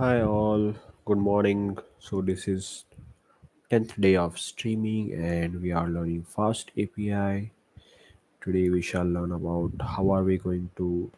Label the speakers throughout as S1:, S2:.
S1: Hi all, good morning. So this is 10th day of streaming and we are learning Fast API. Today we shall learn about how are we going to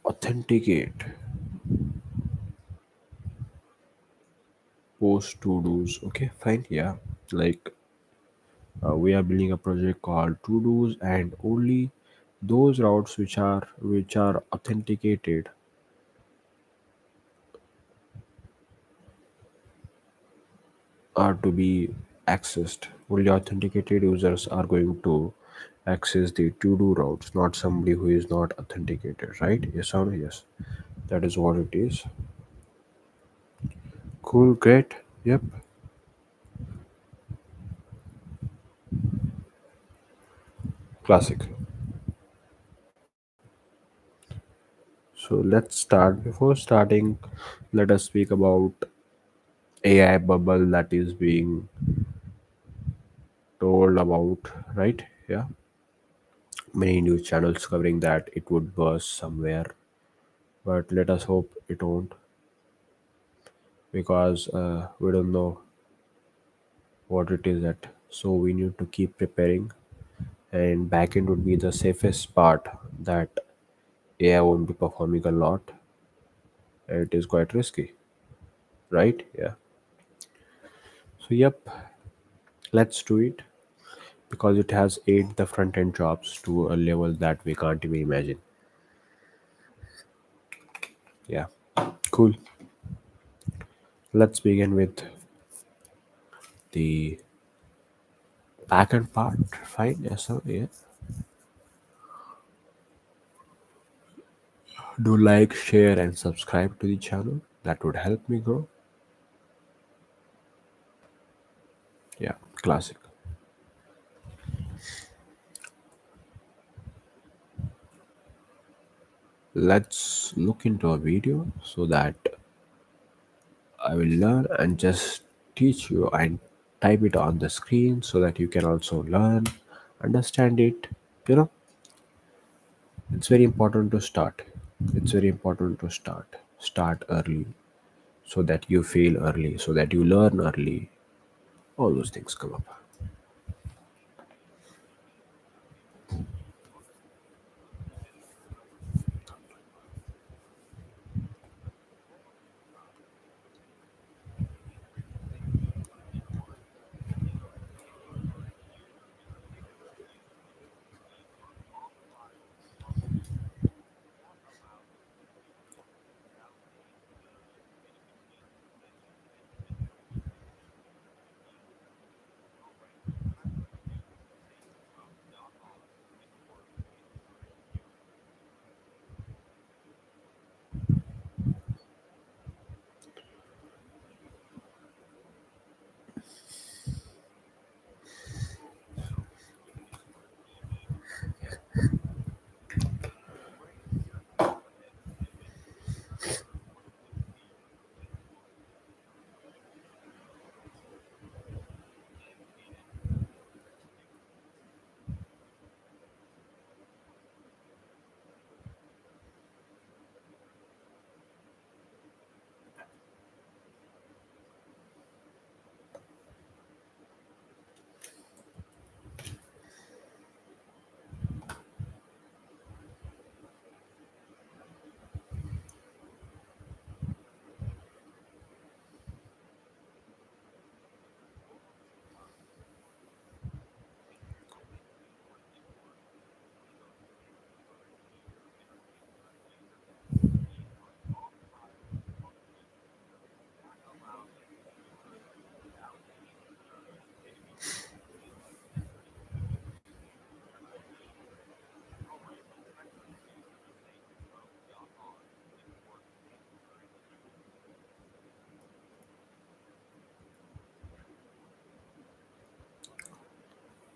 S1: authenticate post to dos. Okay, fine. Yeah. Like we are building a project called to dos and only those routes which are authenticated are to be accessed. Only authenticated users are going to access the to-do routes, not somebody who is not authenticated, right? Yes or no? Yes. That is what it is. Cool, great. Yep. Classic. So let's start. Before starting, let us speak about AI bubble that is being told about, right? Yeah. Many news channels covering that it would burst somewhere, but let us hope it won't because we don't know what it is at. So we need to keep preparing, and backend would be the safest part that AI won't be performing a lot. It is quite risky, right? Yeah. So yep, let's do it because it has aided the front end jobs to a level that we can't even imagine. Yeah, cool. Let's begin with the backend part. Fine. Yes, sir. Yeah. Do like, share, and subscribe to the channel. That would help me grow. Yeah, classic. Let's look into a video so that I will learn and just teach you and type it on the screen so that you can also learn, understand it. You know, it's very important to start. It's very important to start. Start early so that you fail early, so that you learn early. All those things come up.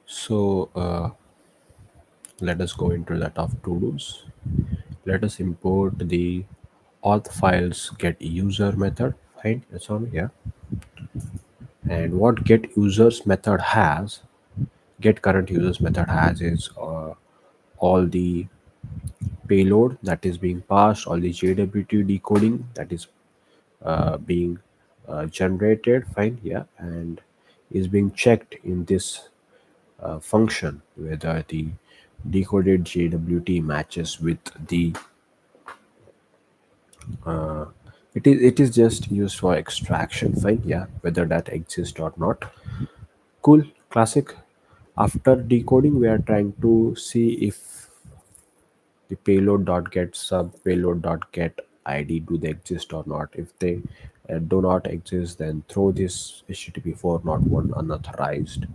S1: So let us go into that of to-dos. Let us import the auth files get user method. Fine, that's all. Yeah. And what get users method has, get current users method has is all the payload that is being passed, all the JWT decoding that is being generated, fine, yeah, and is being checked in this function whether the decoded JWT matches with the it is just used for extraction, fine, yeah, whether that exists or not. Cool, classic. After decoding, we are trying to see if the payload dot get sub payload dot get id do they exist or not. If they do not exist, then throw this http 401 unauthorized.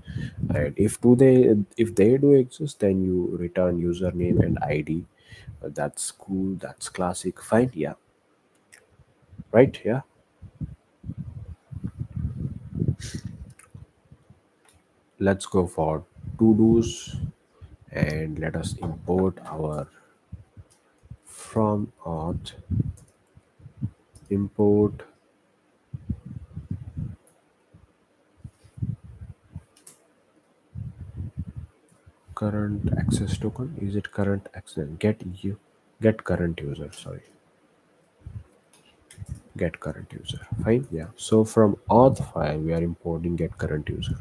S1: And if they do exist, then you return username and id. That's cool, that's classic, fine, yeah, right, yeah. Let's go for to do's, and let us import our from auth import current access token. Is it current access? Get current user, sorry, get current user, fine, yeah. So from auth file we are importing get current user.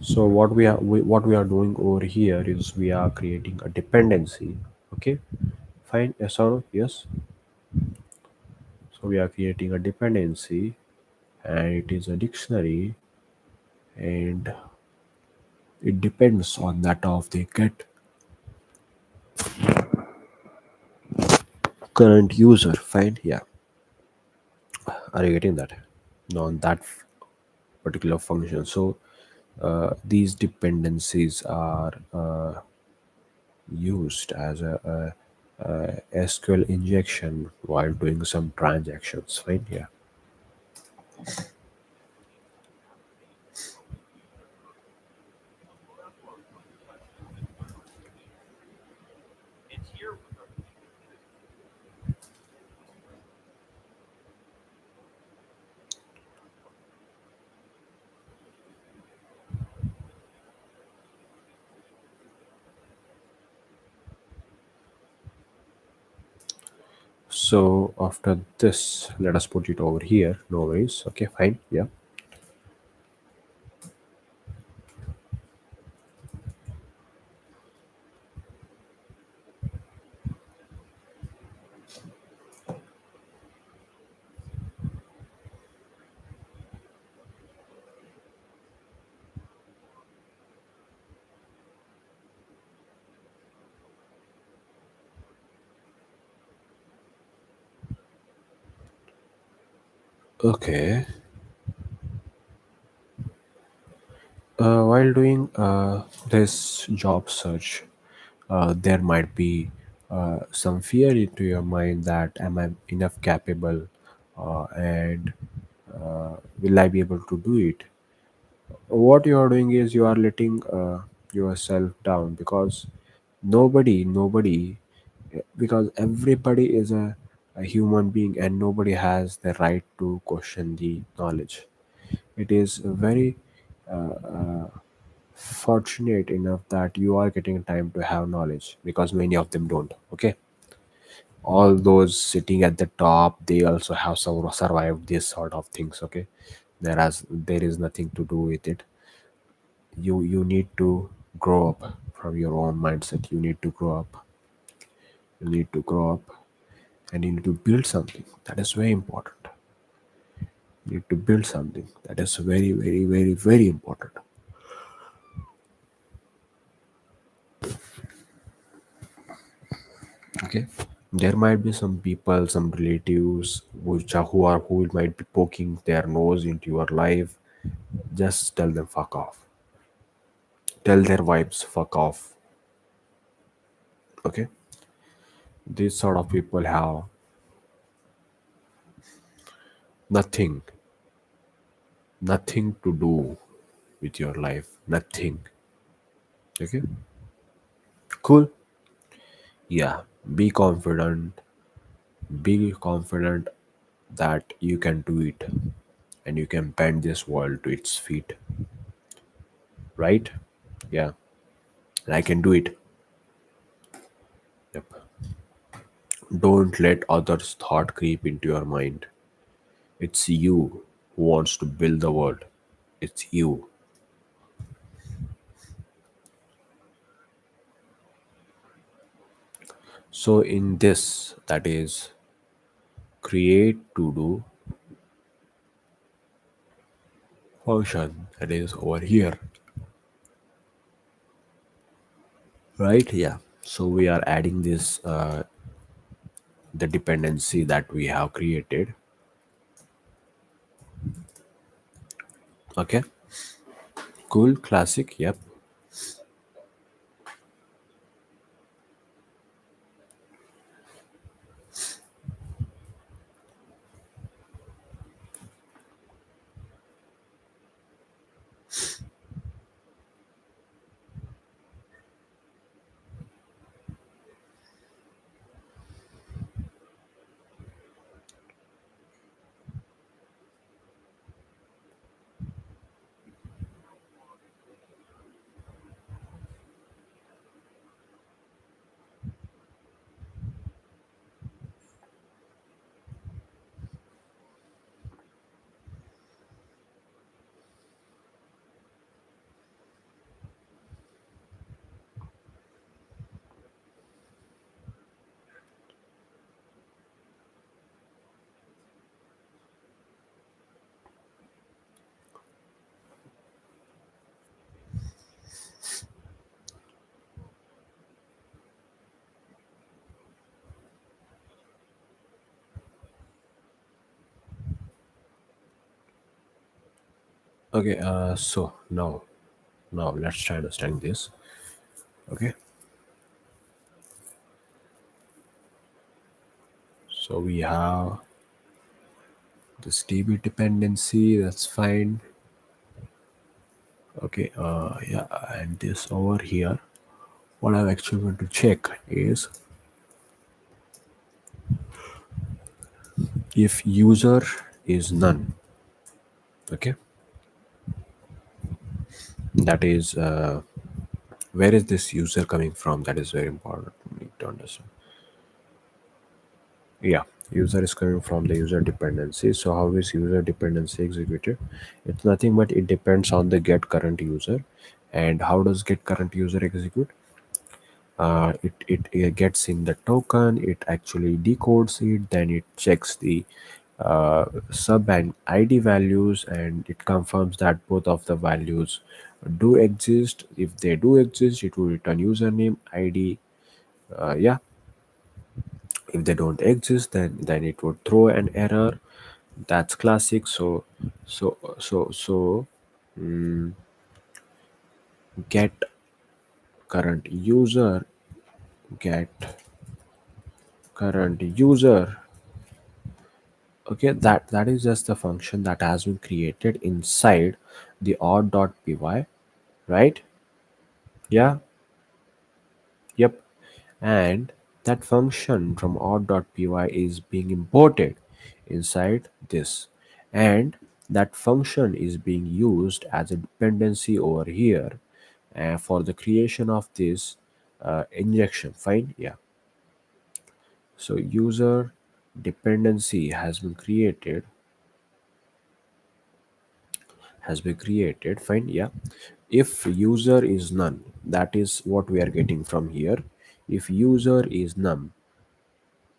S1: So what we are doing over here is we are creating a dependency, okay, fine, yes or no, yes. So we are creating a dependency, and it is a dictionary, and it depends on that of the get current user, fine, yeah. Are you getting that? On that particular function. So these dependencies are used as a SQL injection while doing some transactions, right? Yeah. So after this, let us put it over here. No worries. Okay, fine. Yeah. Okay. While doing this job search, there might be some fear into your mind that am I enough capable, and will I be able to do it? What you are doing is you are letting yourself down, because nobody, because everybody is a human being, and nobody has the right to question the knowledge. It is very fortunate enough that you are getting time to have knowledge, because many of them don't, okay. All those sitting at the top, they also have survived this sort of things, okay. Whereas there is nothing to do with it. You need to grow up from your own mindset. You need to grow up. You need to grow up, and you need to build something. That is very important. You need to build something. That is very, very, very, very important. Okay. There might be some people, some relatives, who might be poking their nose into your life. Just tell them fuck off. Tell their vibes fuck off. Okay, these sort of people have nothing, nothing to do with your life, nothing. Okay, cool. Yeah, be confident that you can do it and you can bend this world to its feet, right? Yeah, and I can do it. Yep. Don't let others' thought creep into your mind. It's you who wants to build the world. It's you. So in this, that is create to do function that is over here, right? Yeah. So we are adding this the dependency that we have created. Okay. Cool. Classic. Yep. Okay. So now let's try understanding this. Okay. So we have this DB dependency. That's fine. Okay. Yeah. And this over here. What I'm actually going to check is if user is none. Okay. That is where is this user coming from? That is very important to need to understand. Yeah, user is coming from the user dependency. So how is user dependency executed? It's nothing but it depends on the get current user. And how does get current user execute? It gets in the token, it actually decodes it, then it checks the sub and id values, and it confirms that both of the values do exist. If they do exist, it will return username id. Yeah, if they don't exist, then it would throw an error. That's classic. So get current user, get current user. Okay, that is just the function that has been created inside the odd.py, right? Yeah. Yep. And that function from odd.py is being imported inside this, and that function is being used as a dependency over here for the creation of this injection. Fine. Yeah. So user dependency has been created. Fine. Yeah. If user is none, that is what we are getting from here. If user is none,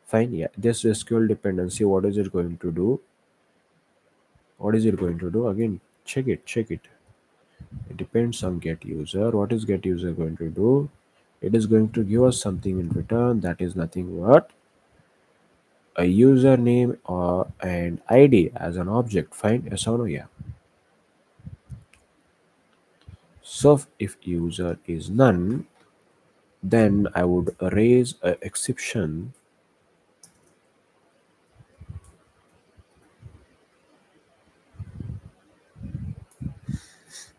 S1: fine. Yeah, this SQL dependency, what is it going to do? What is it going to do? Again, check it. It depends on get user. What is get user going to do? It is going to give us something in return, that is nothing but a username or and ID as an object. Fine. Yes or no? Yeah. So if user is none, Then I would raise an exception.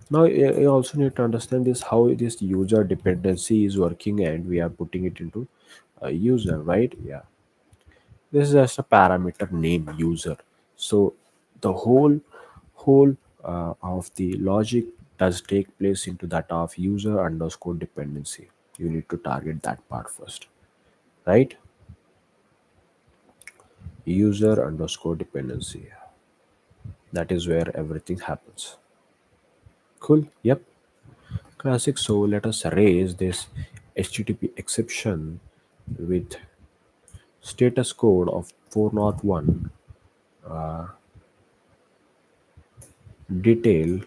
S1: Now you also need to understand this how this user dependency is working, and we are putting it into a user, right? Yeah, this is just a parameter name user. So the whole of the logic does take place into that of user underscore dependency. You need to target that part first, right? User underscore dependency. That is where everything happens. Cool. Yep. Classic. So let us raise this HTTP exception with status code of 401 detail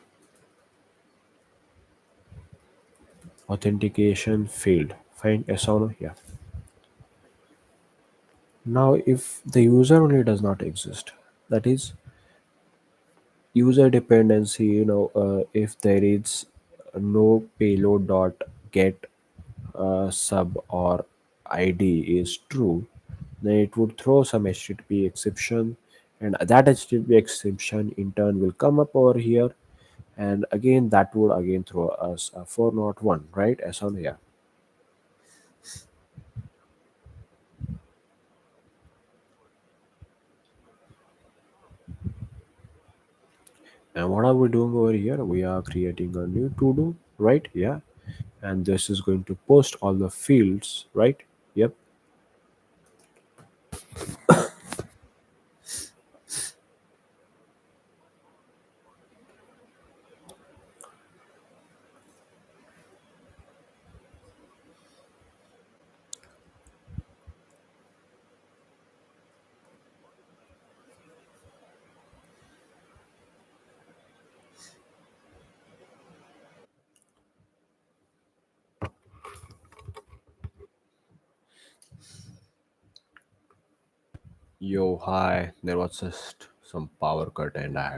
S1: authentication failed. Find yes or no? Yeah. Now, if the user only does not exist, that is user dependency, if there is no payload dot get sub or id is true, then it would throw some HTTP exception, and that HTTP exception in turn will come up over here, and again that would again throw us a 401, right? As on here. And what are we doing over here? We are creating a new to do, right? Yeah. And this is going to post all the fields, right? Yep. Yo, hi. There was just some power cut, and I